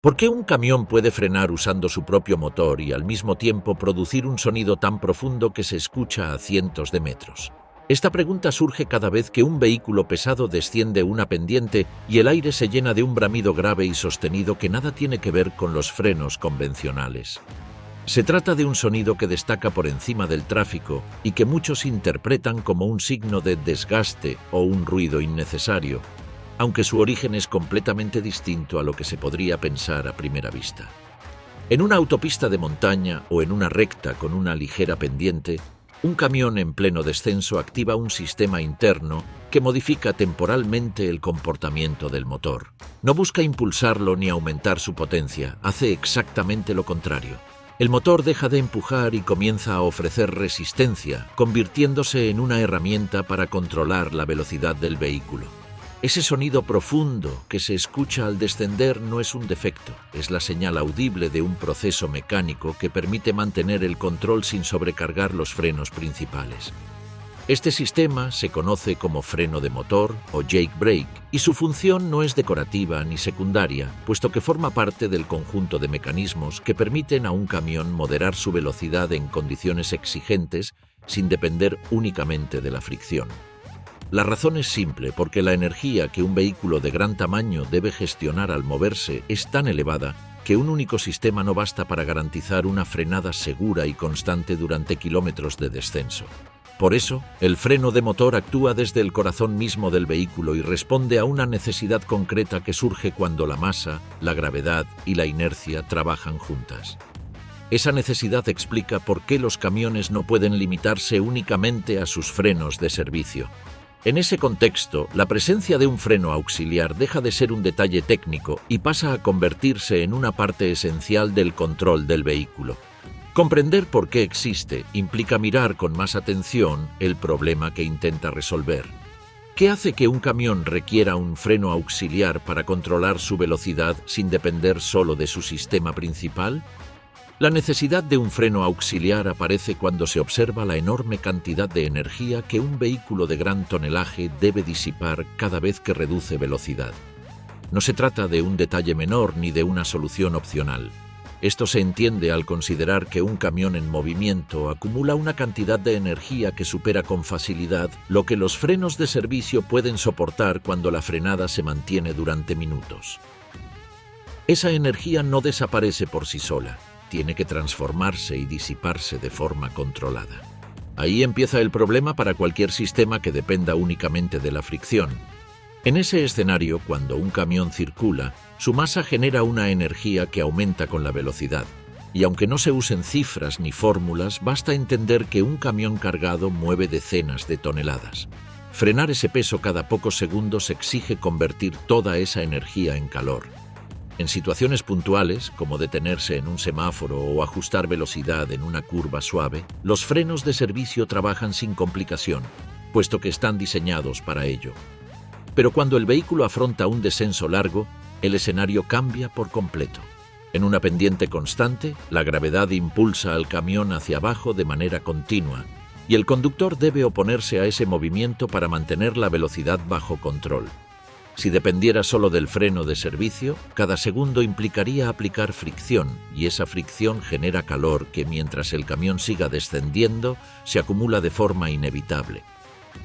¿Por qué un camión puede frenar usando su propio motor y al mismo tiempo producir un sonido tan profundo que se escucha a cientos de metros? Esta pregunta surge cada vez que un vehículo pesado desciende una pendiente y el aire se llena de un bramido grave y sostenido que nada tiene que ver con los frenos convencionales. Se trata de un sonido que destaca por encima del tráfico y que muchos interpretan como un signo de desgaste o un ruido innecesario, aunque su origen es completamente distinto a lo que se podría pensar a primera vista. En una autopista de montaña o en una recta con una ligera pendiente, un camión en pleno descenso activa un sistema interno que modifica temporalmente el comportamiento del motor. No busca impulsarlo ni aumentar su potencia, hace exactamente lo contrario. El motor deja de empujar y comienza a ofrecer resistencia, convirtiéndose en una herramienta para controlar la velocidad del vehículo. Ese sonido profundo que se escucha al descender no es un defecto, es la señal audible de un proceso mecánico que permite mantener el control sin sobrecargar los frenos principales. Este sistema se conoce como freno de motor o jake brake y su función no es decorativa ni secundaria, puesto que forma parte del conjunto de mecanismos que permiten a un camión moderar su velocidad en condiciones exigentes sin depender únicamente de la fricción. La razón es simple, porque la energía que un vehículo de gran tamaño debe gestionar al moverse es tan elevada que un único sistema no basta para garantizar una frenada segura y constante durante kilómetros de descenso. Por eso, el freno de motor actúa desde el corazón mismo del vehículo y responde a una necesidad concreta que surge cuando la masa, la gravedad y la inercia trabajan juntas. Esa necesidad explica por qué los camiones no pueden limitarse únicamente a sus frenos de servicio. En ese contexto, la presencia de un freno auxiliar deja de ser un detalle técnico y pasa a convertirse en una parte esencial del control del vehículo. Comprender por qué existe implica mirar con más atención el problema que intenta resolver. ¿Qué hace que un camión requiera un freno auxiliar para controlar su velocidad sin depender solo de su sistema principal? La necesidad de un freno auxiliar aparece cuando se observa la enorme cantidad de energía que un vehículo de gran tonelaje debe disipar cada vez que reduce velocidad. No se trata de un detalle menor ni de una solución opcional. Esto se entiende al considerar que un camión en movimiento acumula una cantidad de energía que supera con facilidad lo que los frenos de servicio pueden soportar cuando la frenada se mantiene durante minutos. Esa energía no desaparece por sí sola, tiene que transformarse y disiparse de forma controlada. Ahí empieza el problema para cualquier sistema que dependa únicamente de la fricción. En ese escenario, cuando un camión circula, su masa genera una energía que aumenta con la velocidad. Y aunque no se usen cifras ni fórmulas, basta entender que un camión cargado mueve decenas de toneladas. Frenar ese peso cada pocos segundos exige convertir toda esa energía en calor. En situaciones puntuales, como detenerse en un semáforo o ajustar velocidad en una curva suave, los frenos de servicio trabajan sin complicación, puesto que están diseñados para ello. Pero cuando el vehículo afronta un descenso largo, el escenario cambia por completo. En una pendiente constante, la gravedad impulsa al camión hacia abajo de manera continua, y el conductor debe oponerse a ese movimiento para mantener la velocidad bajo control. Si dependiera solo del freno de servicio, cada segundo implicaría aplicar fricción, y esa fricción genera calor que, mientras el camión siga descendiendo, se acumula de forma inevitable.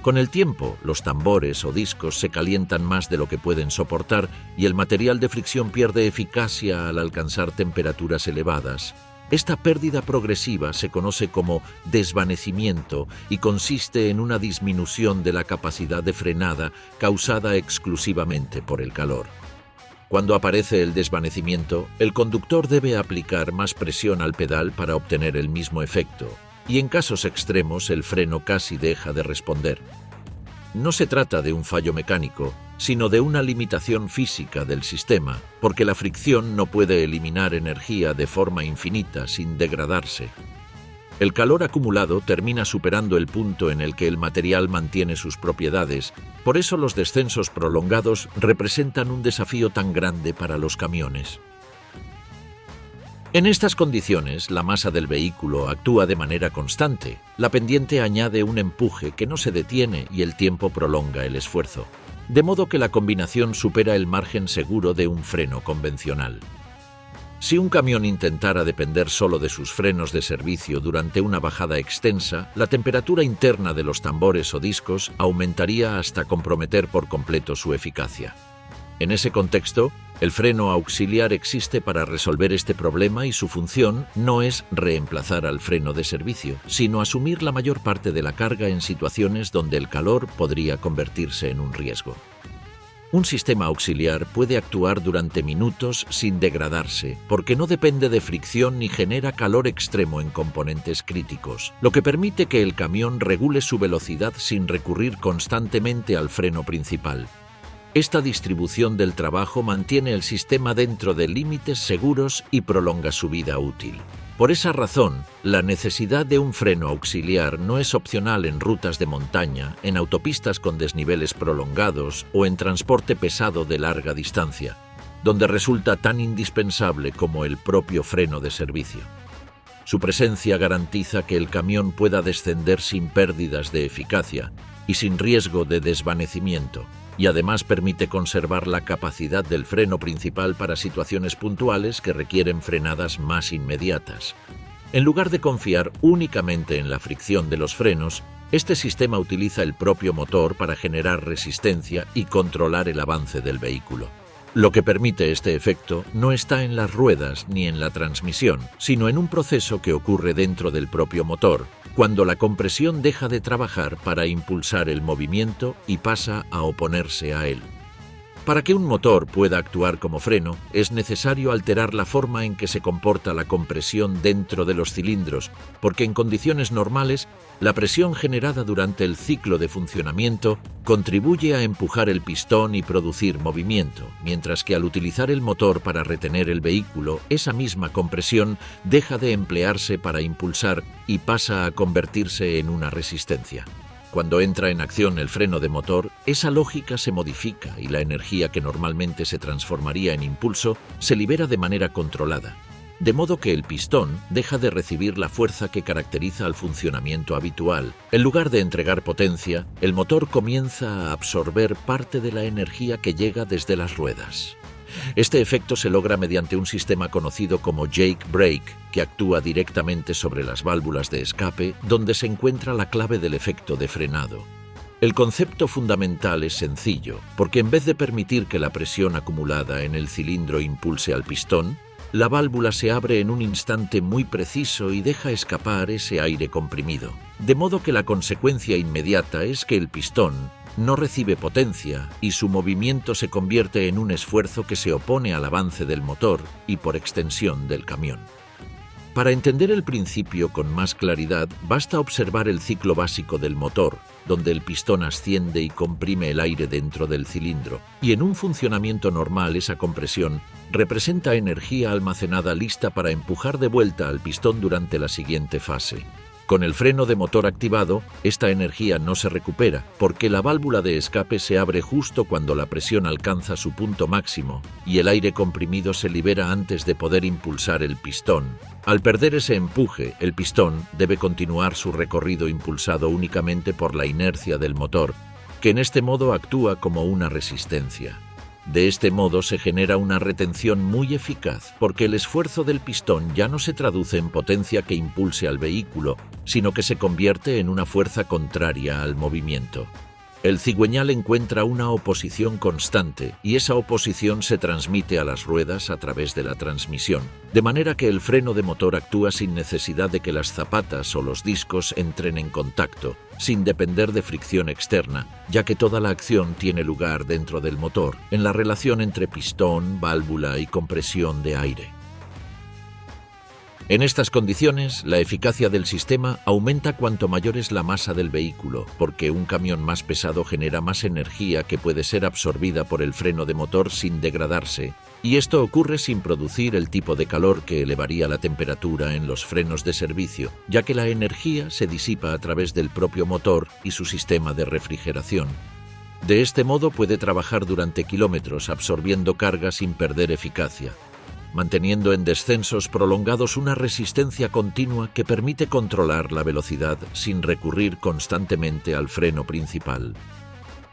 Con el tiempo, los tambores o discos se calientan más de lo que pueden soportar y el material de fricción pierde eficacia al alcanzar temperaturas elevadas. Esta pérdida progresiva se conoce como desvanecimiento y consiste en una disminución de la capacidad de frenada causada exclusivamente por el calor. Cuando aparece el desvanecimiento, el conductor debe aplicar más presión al pedal para obtener el mismo efecto, y en casos extremos el freno casi deja de responder. No se trata de un fallo mecánico, sino de una limitación física del sistema, porque la fricción no puede eliminar energía de forma infinita sin degradarse. El calor acumulado termina superando el punto en el que el material mantiene sus propiedades, por eso los descensos prolongados representan un desafío tan grande para los camiones. En estas condiciones, la masa del vehículo actúa de manera constante. La pendiente añade un empuje que no se detiene y el tiempo prolonga el esfuerzo, de modo que la combinación supera el margen seguro de un freno convencional. Si un camión intentara depender solo de sus frenos de servicio durante una bajada extensa, la temperatura interna de los tambores o discos aumentaría hasta comprometer por completo su eficacia. En ese contexto, el freno auxiliar existe para resolver este problema y su función no es reemplazar al freno de servicio, sino asumir la mayor parte de la carga en situaciones donde el calor podría convertirse en un riesgo. Un sistema auxiliar puede actuar durante minutos sin degradarse, porque no depende de fricción ni genera calor extremo en componentes críticos, lo que permite que el camión regule su velocidad sin recurrir constantemente al freno principal. Esta distribución del trabajo mantiene el sistema dentro de límites seguros y prolonga su vida útil. Por esa razón, la necesidad de un freno auxiliar no es opcional en rutas de montaña, en autopistas con desniveles prolongados o en transporte pesado de larga distancia, donde resulta tan indispensable como el propio freno de servicio. Su presencia garantiza que el camión pueda descender sin pérdidas de eficacia y sin riesgo de desvanecimiento, y además permite conservar la capacidad del freno principal para situaciones puntuales que requieren frenadas más inmediatas. En lugar de confiar únicamente en la fricción de los frenos, este sistema utiliza el propio motor para generar resistencia y controlar el avance del vehículo. Lo que permite este efecto no está en las ruedas ni en la transmisión, sino en un proceso que ocurre dentro del propio motor, cuando la compresión deja de trabajar para impulsar el movimiento y pasa a oponerse a él. Para que un motor pueda actuar como freno, es necesario alterar la forma en que se comporta la compresión dentro de los cilindros, porque en condiciones normales, la presión generada durante el ciclo de funcionamiento contribuye a empujar el pistón y producir movimiento, mientras que al utilizar el motor para retener el vehículo, esa misma compresión deja de emplearse para impulsar y pasa a convertirse en una resistencia. Cuando entra en acción el freno de motor, esa lógica se modifica y la energía que normalmente se transformaría en impulso se libera de manera controlada, de modo que el pistón deja de recibir la fuerza que caracteriza al funcionamiento habitual. En lugar de entregar potencia, el motor comienza a absorber parte de la energía que llega desde las ruedas. Este efecto se logra mediante un sistema conocido como Jake Brake, que actúa directamente sobre las válvulas de escape, donde se encuentra la clave del efecto de frenado. El concepto fundamental es sencillo, porque en vez de permitir que la presión acumulada en el cilindro impulse al pistón, la válvula se abre en un instante muy preciso y deja escapar ese aire comprimido. De modo que la consecuencia inmediata es que el pistón no recibe potencia y su movimiento se convierte en un esfuerzo que se opone al avance del motor y por extensión del camión. Para entender el principio con más claridad, basta observar el ciclo básico del motor, donde el pistón asciende y comprime el aire dentro del cilindro, y en un funcionamiento normal esa compresión representa energía almacenada lista para empujar de vuelta al pistón durante la siguiente fase. Con el freno de motor activado, esta energía no se recupera, porque la válvula de escape se abre justo cuando la presión alcanza su punto máximo y el aire comprimido se libera antes de poder impulsar el pistón. Al perder ese empuje, el pistón debe continuar su recorrido impulsado únicamente por la inercia del motor, que en este modo actúa como una resistencia. De este modo se genera una retención muy eficaz, porque el esfuerzo del pistón ya no se traduce en potencia que impulse al vehículo, sino que se convierte en una fuerza contraria al movimiento. El cigüeñal encuentra una oposición constante y esa oposición se transmite a las ruedas a través de la transmisión, de manera que el freno de motor actúa sin necesidad de que las zapatas o los discos entren en contacto, sin depender de fricción externa, ya que toda la acción tiene lugar dentro del motor, en la relación entre pistón, válvula y compresión de aire. En estas condiciones, la eficacia del sistema aumenta cuanto mayor es la masa del vehículo, porque un camión más pesado genera más energía que puede ser absorbida por el freno de motor sin degradarse, y esto ocurre sin producir el tipo de calor que elevaría la temperatura en los frenos de servicio, ya que la energía se disipa a través del propio motor y su sistema de refrigeración. De este modo puede trabajar durante kilómetros absorbiendo carga sin perder eficacia, manteniendo en descensos prolongados una resistencia continua que permite controlar la velocidad sin recurrir constantemente al freno principal.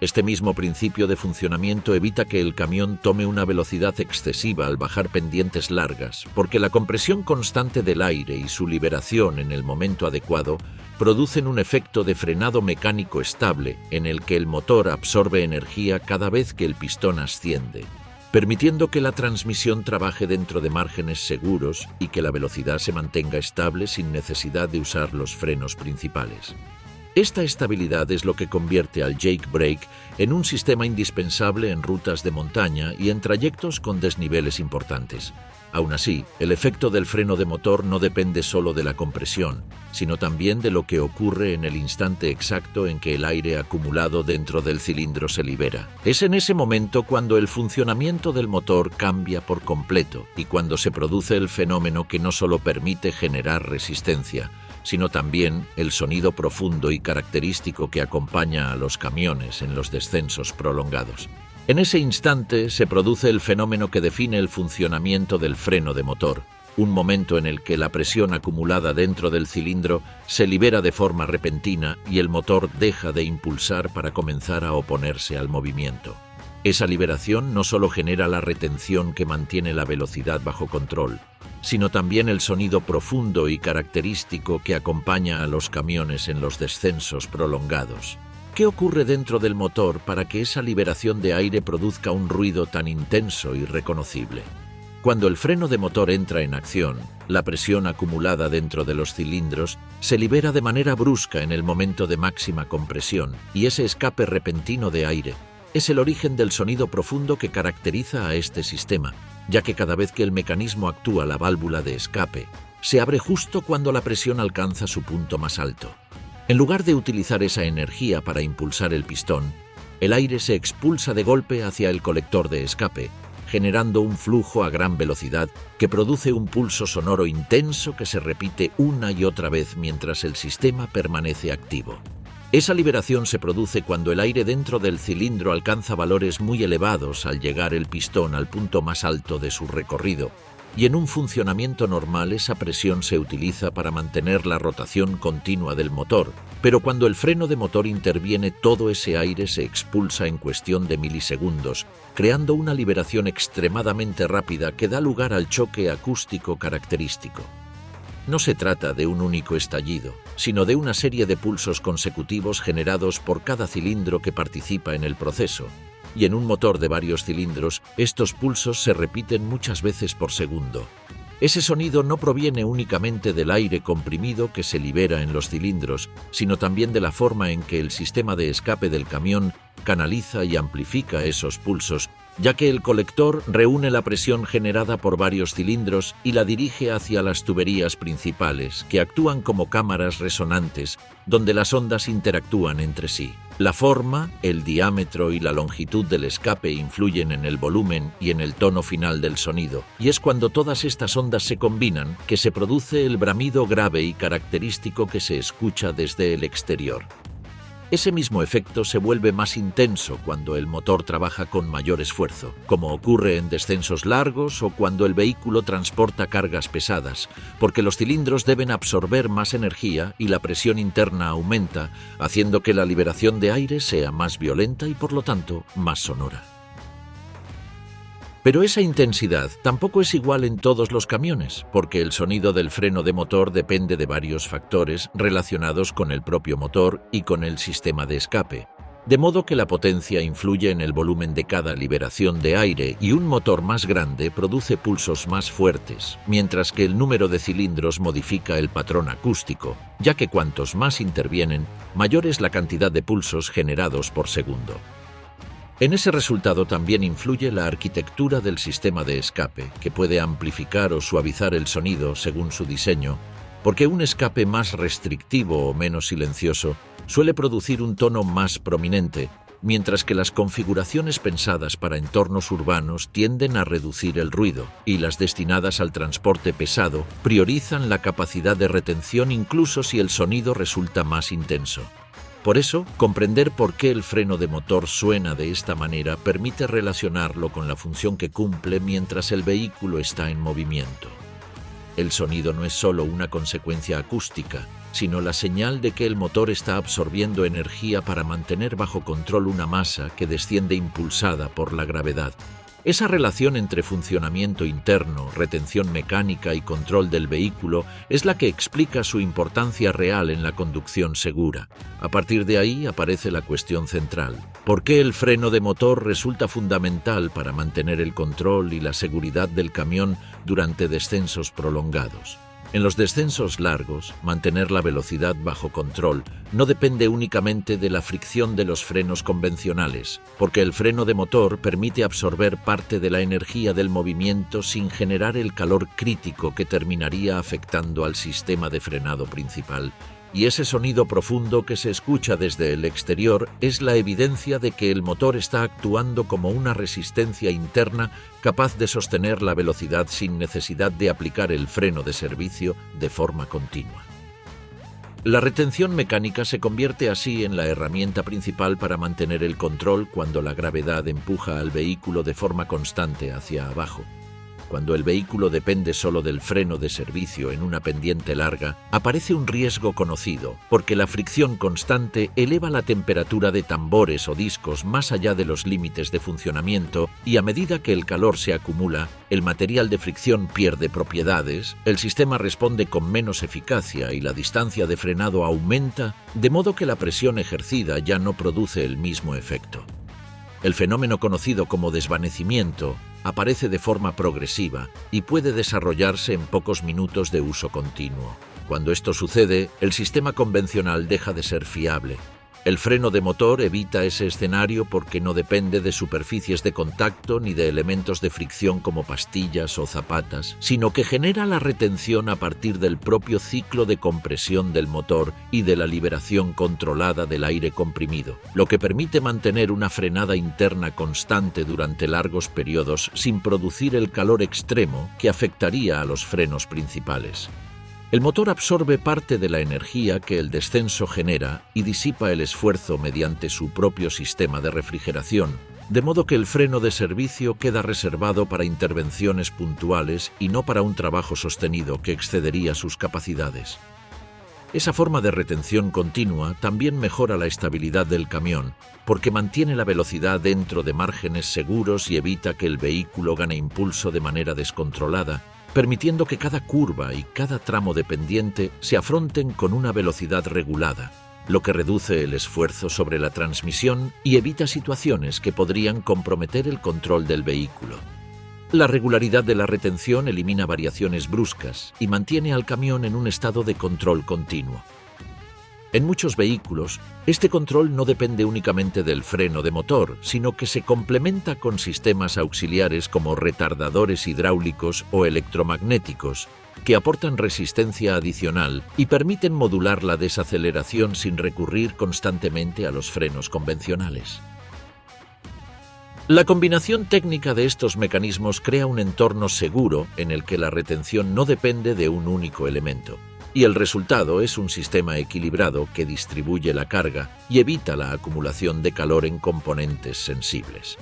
Este mismo principio de funcionamiento evita que el camión tome una velocidad excesiva al bajar pendientes largas, porque la compresión constante del aire y su liberación en el momento adecuado producen un efecto de frenado mecánico estable en el que el motor absorbe energía cada vez que el pistón asciende, permitiendo que la transmisión trabaje dentro de márgenes seguros y que la velocidad se mantenga estable sin necesidad de usar los frenos principales. Esta estabilidad es lo que convierte al Jake Brake en un sistema indispensable en rutas de montaña y en trayectos con desniveles importantes. Aún así, el efecto del freno de motor no depende solo de la compresión, sino también de lo que ocurre en el instante exacto en que el aire acumulado dentro del cilindro se libera. Es en ese momento cuando el funcionamiento del motor cambia por completo y cuando se produce el fenómeno que no solo permite generar resistencia, sino también el sonido profundo y característico que acompaña a los camiones en los descensos prolongados. En ese instante se produce el fenómeno que define el funcionamiento del freno de motor, un momento en el que la presión acumulada dentro del cilindro se libera de forma repentina y el motor deja de impulsar para comenzar a oponerse al movimiento. Esa liberación no solo genera la retención que mantiene la velocidad bajo control, sino también el sonido profundo y característico que acompaña a los camiones en los descensos prolongados. ¿Qué ocurre dentro del motor para que esa liberación de aire produzca un ruido tan intenso y reconocible? Cuando el freno de motor entra en acción, la presión acumulada dentro de los cilindros se libera de manera brusca en el momento de máxima compresión, y ese escape repentino de aire es el origen del sonido profundo que caracteriza a este sistema, ya que cada vez que el mecanismo actúa la válvula de escape, se abre justo cuando la presión alcanza su punto más alto. En lugar de utilizar esa energía para impulsar el pistón, el aire se expulsa de golpe hacia el colector de escape, generando un flujo a gran velocidad que produce un pulso sonoro intenso que se repite una y otra vez mientras el sistema permanece activo. Esa liberación se produce cuando el aire dentro del cilindro alcanza valores muy elevados al llegar el pistón al punto más alto de su recorrido, y en un funcionamiento normal esa presión se utiliza para mantener la rotación continua del motor, pero cuando el freno de motor interviene todo ese aire se expulsa en cuestión de milisegundos, creando una liberación extremadamente rápida que da lugar al choque acústico característico. No se trata de un único estallido, sino de una serie de pulsos consecutivos generados por cada cilindro que participa en el proceso, y en un motor de varios cilindros, estos pulsos se repiten muchas veces por segundo. Ese sonido no proviene únicamente del aire comprimido que se libera en los cilindros, sino también de la forma en que el sistema de escape del camión canaliza y amplifica esos pulsos, ya que el colector reúne la presión generada por varios cilindros y la dirige hacia las tuberías principales, que actúan como cámaras resonantes, donde las ondas interactúan entre sí. La forma, el diámetro y la longitud del escape influyen en el volumen y en el tono final del sonido, y es cuando todas estas ondas se combinan que se produce el bramido grave y característico que se escucha desde el exterior. Ese mismo efecto se vuelve más intenso cuando el motor trabaja con mayor esfuerzo, como ocurre en descensos largos o cuando el vehículo transporta cargas pesadas, porque los cilindros deben absorber más energía y la presión interna aumenta, haciendo que la liberación de aire sea más violenta y por lo tanto más sonora. Pero esa intensidad tampoco es igual en todos los camiones, porque el sonido del freno de motor depende de varios factores relacionados con el propio motor y con el sistema de escape, de modo que la potencia influye en el volumen de cada liberación de aire y un motor más grande produce pulsos más fuertes, mientras que el número de cilindros modifica el patrón acústico, ya que cuantos más intervienen, mayor es la cantidad de pulsos generados por segundo. En ese resultado también influye la arquitectura del sistema de escape, que puede amplificar o suavizar el sonido según su diseño, porque un escape más restrictivo o menos silencioso suele producir un tono más prominente, mientras que las configuraciones pensadas para entornos urbanos tienden a reducir el ruido, y las destinadas al transporte pesado priorizan la capacidad de retención incluso si el sonido resulta más intenso. Por eso, comprender por qué el freno de motor suena de esta manera permite relacionarlo con la función que cumple mientras el vehículo está en movimiento. El sonido no es solo una consecuencia acústica, sino la señal de que el motor está absorbiendo energía para mantener bajo control una masa que desciende impulsada por la gravedad. Esa relación entre funcionamiento interno, retención mecánica y control del vehículo es la que explica su importancia real en la conducción segura. A partir de ahí aparece la cuestión central: ¿por qué el freno de motor resulta fundamental para mantener el control y la seguridad del camión durante descensos prolongados? En los descensos largos, mantener la velocidad bajo control no depende únicamente de la fricción de los frenos convencionales, porque el freno de motor permite absorber parte de la energía del movimiento sin generar el calor crítico que terminaría afectando al sistema de frenado principal. Y ese sonido profundo que se escucha desde el exterior es la evidencia de que el motor está actuando como una resistencia interna capaz de sostener la velocidad sin necesidad de aplicar el freno de servicio de forma continua. La retención mecánica se convierte así en la herramienta principal para mantener el control cuando la gravedad empuja al vehículo de forma constante hacia abajo. Cuando el vehículo depende solo del freno de servicio en una pendiente larga, aparece un riesgo conocido, porque la fricción constante eleva la temperatura de tambores o discos más allá de los límites de funcionamiento, y a medida que el calor se acumula, el material de fricción pierde propiedades, el sistema responde con menos eficacia y la distancia de frenado aumenta, de modo que la presión ejercida ya no produce el mismo efecto. El fenómeno conocido como desvanecimiento aparece de forma progresiva y puede desarrollarse en pocos minutos de uso continuo. Cuando esto sucede, el sistema convencional deja de ser fiable. El freno de motor evita ese escenario porque no depende de superficies de contacto ni de elementos de fricción como pastillas o zapatas, sino que genera la retención a partir del propio ciclo de compresión del motor y de la liberación controlada del aire comprimido, lo que permite mantener una frenada interna constante durante largos periodos sin producir el calor extremo que afectaría a los frenos principales. El motor absorbe parte de la energía que el descenso genera y disipa el esfuerzo mediante su propio sistema de refrigeración, de modo que el freno de servicio queda reservado para intervenciones puntuales y no para un trabajo sostenido que excedería sus capacidades. Esa forma de retención continua también mejora la estabilidad del camión, porque mantiene la velocidad dentro de márgenes seguros y evita que el vehículo gane impulso de manera descontrolada, permitiendo que cada curva y cada tramo de pendiente se afronten con una velocidad regulada, lo que reduce el esfuerzo sobre la transmisión y evita situaciones que podrían comprometer el control del vehículo. La regularidad de la retención elimina variaciones bruscas y mantiene al camión en un estado de control continuo. En muchos vehículos, este control no depende únicamente del freno de motor, sino que se complementa con sistemas auxiliares como retardadores hidráulicos o electromagnéticos, que aportan resistencia adicional y permiten modular la desaceleración sin recurrir constantemente a los frenos convencionales. La combinación técnica de estos mecanismos crea un entorno seguro en el que la retención no depende de un único elemento. Y el resultado es un sistema equilibrado que distribuye la carga y evita la acumulación de calor en componentes sensibles.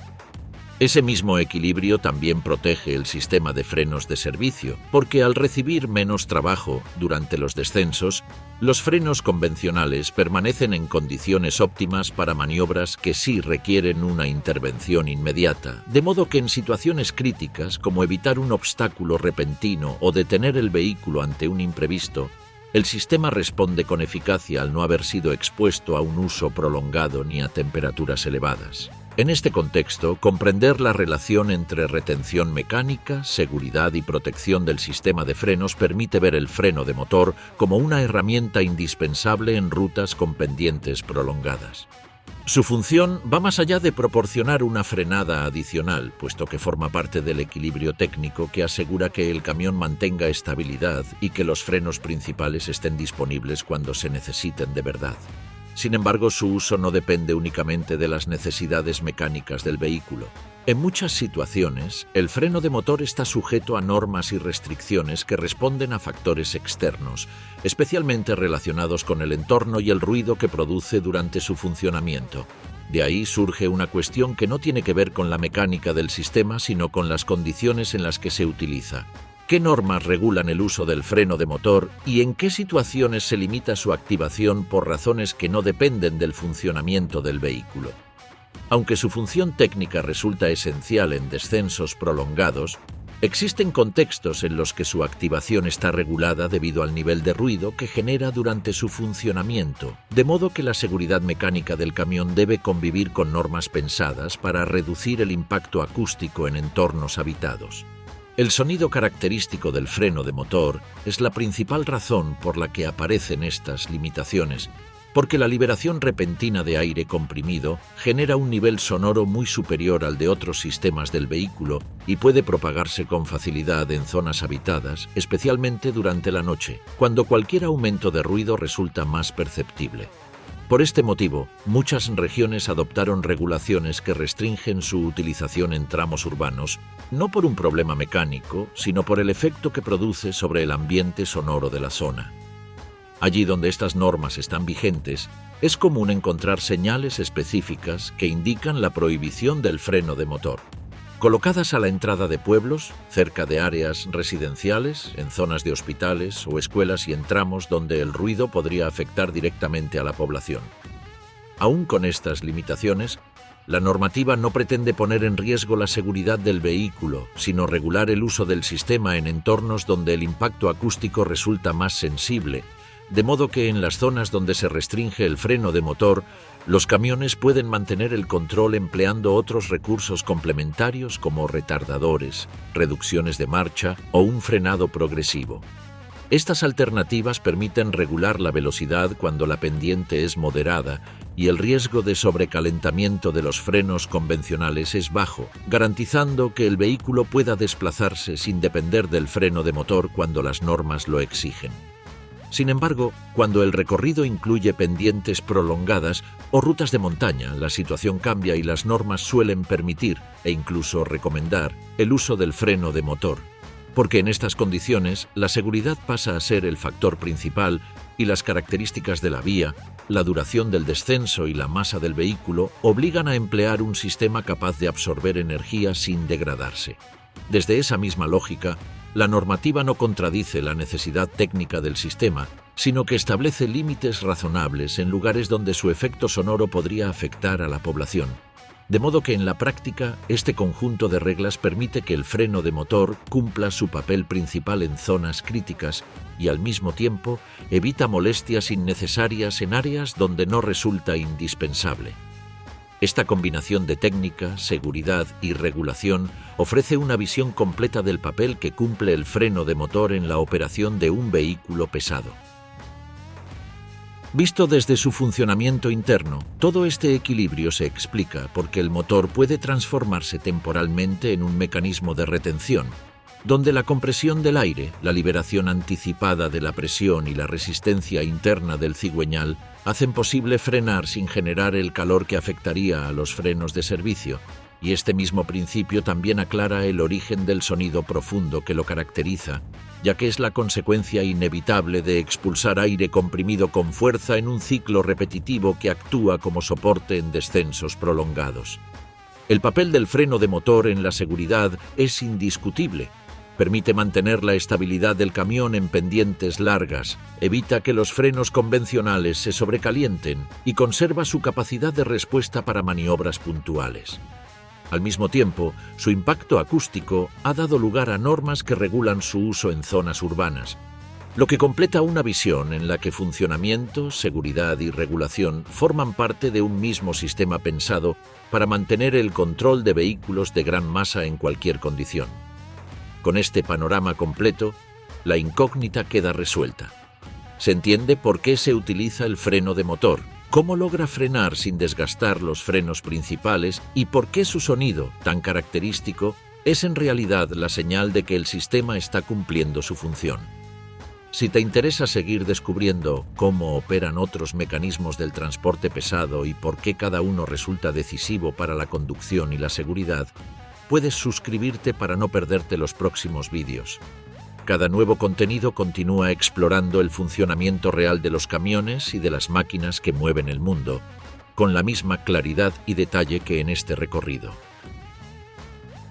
Ese mismo equilibrio también protege el sistema de frenos de servicio, porque al recibir menos trabajo durante los descensos, los frenos convencionales permanecen en condiciones óptimas para maniobras que sí requieren una intervención inmediata, de modo que en situaciones críticas, como evitar un obstáculo repentino o detener el vehículo ante un imprevisto, el sistema responde con eficacia al no haber sido expuesto a un uso prolongado ni a temperaturas elevadas. En este contexto, comprender la relación entre retención mecánica, seguridad y protección del sistema de frenos permite ver el freno de motor como una herramienta indispensable en rutas con pendientes prolongadas. Su función va más allá de proporcionar una frenada adicional, puesto que forma parte del equilibrio técnico que asegura que el camión mantenga estabilidad y que los frenos principales estén disponibles cuando se necesiten de verdad. Sin embargo, su uso no depende únicamente de las necesidades mecánicas del vehículo. En muchas situaciones, el freno de motor está sujeto a normas y restricciones que responden a factores externos, especialmente relacionados con el entorno y el ruido que produce durante su funcionamiento. De ahí surge una cuestión que no tiene que ver con la mecánica del sistema, sino con las condiciones en las que se utiliza. ¿Qué normas regulan el uso del freno de motor y en qué situaciones se limita su activación por razones que no dependen del funcionamiento del vehículo? Aunque su función técnica resulta esencial en descensos prolongados, existen contextos en los que su activación está regulada debido al nivel de ruido que genera durante su funcionamiento, de modo que la seguridad mecánica del camión debe convivir con normas pensadas para reducir el impacto acústico en entornos habitados. El sonido característico del freno de motor es la principal razón por la que aparecen estas limitaciones, porque la liberación repentina de aire comprimido genera un nivel sonoro muy superior al de otros sistemas del vehículo y puede propagarse con facilidad en zonas habitadas, especialmente durante la noche, cuando cualquier aumento de ruido resulta más perceptible. Por este motivo, muchas regiones adoptaron regulaciones que restringen su utilización en tramos urbanos, no por un problema mecánico, sino por el efecto que produce sobre el ambiente sonoro de la zona. Allí donde estas normas están vigentes, es común encontrar señales específicas que indican la prohibición del freno de motor. Colocadas a la entrada de pueblos, cerca de áreas residenciales, en zonas de hospitales o escuelas y en tramos donde el ruido podría afectar directamente a la población. Aún con estas limitaciones, la normativa no pretende poner en riesgo la seguridad del vehículo, sino regular el uso del sistema en entornos donde el impacto acústico resulta más sensible, de modo que en las zonas donde se restringe el freno de motor, los camiones pueden mantener el control empleando otros recursos complementarios como retardadores, reducciones de marcha o un frenado progresivo. Estas alternativas permiten regular la velocidad cuando la pendiente es moderada y el riesgo de sobrecalentamiento de los frenos convencionales es bajo, garantizando que el vehículo pueda desplazarse sin depender del freno de motor cuando las normas lo exigen. Sin embargo, cuando el recorrido incluye pendientes prolongadas o rutas de montaña, la situación cambia y las normas suelen permitir, e incluso recomendar, el uso del freno de motor, porque en estas condiciones la seguridad pasa a ser el factor principal y las características de la vía, la duración del descenso y la masa del vehículo obligan a emplear un sistema capaz de absorber energía sin degradarse. Desde esa misma lógica, la normativa no contradice la necesidad técnica del sistema, sino que establece límites razonables en lugares donde su efecto sonoro podría afectar a la población. De modo que en la práctica, este conjunto de reglas permite que el freno de motor cumpla su papel principal en zonas críticas y al mismo tiempo evita molestias innecesarias en áreas donde no resulta indispensable. Esta combinación de técnica, seguridad y regulación ofrece una visión completa del papel que cumple el freno de motor en la operación de un vehículo pesado. Visto desde su funcionamiento interno, todo este equilibrio se explica porque el motor puede transformarse temporalmente en un mecanismo de retención, donde la compresión del aire, la liberación anticipada de la presión y la resistencia interna del cigüeñal hacen posible frenar sin generar el calor que afectaría a los frenos de servicio, y este mismo principio también aclara el origen del sonido profundo que lo caracteriza, ya que es la consecuencia inevitable de expulsar aire comprimido con fuerza en un ciclo repetitivo que actúa como soporte en descensos prolongados. El papel del freno de motor en la seguridad es indiscutible. Permite mantener la estabilidad del camión en pendientes largas, evita que los frenos convencionales se sobrecalienten y conserva su capacidad de respuesta para maniobras puntuales. Al mismo tiempo, su impacto acústico ha dado lugar a normas que regulan su uso en zonas urbanas, lo que completa una visión en la que funcionamiento, seguridad y regulación forman parte de un mismo sistema pensado para mantener el control de vehículos de gran masa en cualquier condición. Con este panorama completo, la incógnita queda resuelta. Se entiende por qué se utiliza el freno de motor, cómo logra frenar sin desgastar los frenos principales y por qué su sonido, tan característico, es en realidad la señal de que el sistema está cumpliendo su función. Si te interesa seguir descubriendo cómo operan otros mecanismos del transporte pesado y por qué cada uno resulta decisivo para la conducción y la seguridad, puedes suscribirte para no perderte los próximos vídeos. Cada nuevo contenido continúa explorando el funcionamiento real de los camiones y de las máquinas que mueven el mundo, con la misma claridad y detalle que en este recorrido.